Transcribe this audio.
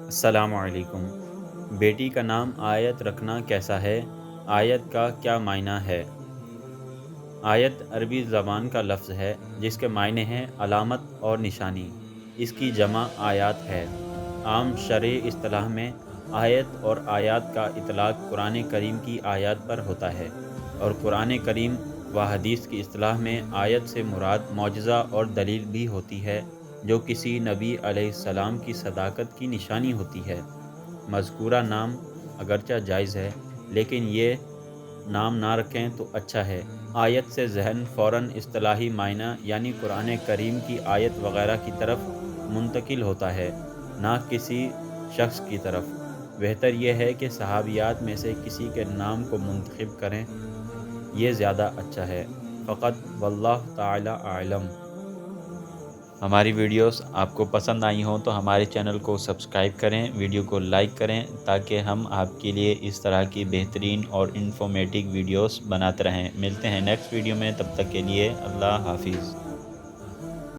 السلام علیکم۔ بیٹی کا نام آیت رکھنا کیسا ہے؟ آیت کا کیا معنی ہے؟ آیت عربی زبان کا لفظ ہے جس کے معنی ہیں علامت اور نشانی۔ اس کی جمع آیات ہے۔ عام شرعی اصطلاح میں آیت اور آیات کا اطلاق قرآن کریم کی آیات پر ہوتا ہے، اور قرآن کریم و حدیث کی اصطلاح میں آیت سے مراد معجزہ اور دلیل بھی ہوتی ہے جو کسی نبی علیہ السلام کی صداقت کی نشانی ہوتی ہے۔ مذکورہ نام اگرچہ جائز ہے، لیکن یہ نام نہ رکھیں تو اچھا ہے۔ آیت سے ذہن فوراً اصطلاحی معنی یعنی قرآن کریم کی آیت وغیرہ کی طرف منتقل ہوتا ہے، نہ کسی شخص کی طرف۔ بہتر یہ ہے کہ صحابیات میں سے کسی کے نام کو منتخب کریں، یہ زیادہ اچھا ہے۔ فقط واللہ تعالی اعلم۔ ہماری ویڈیوز آپ کو پسند آئی ہوں تو ہمارے چینل کو سبسکرائب کریں، ویڈیو کو لائک کریں تاکہ ہم آپ کے لیے اس طرح کی بہترین اور انفارمیٹیو ویڈیوز بناتے رہیں۔ ملتے ہیں نیکسٹ ویڈیو میں، تب تک کے لیے اللہ حافظ۔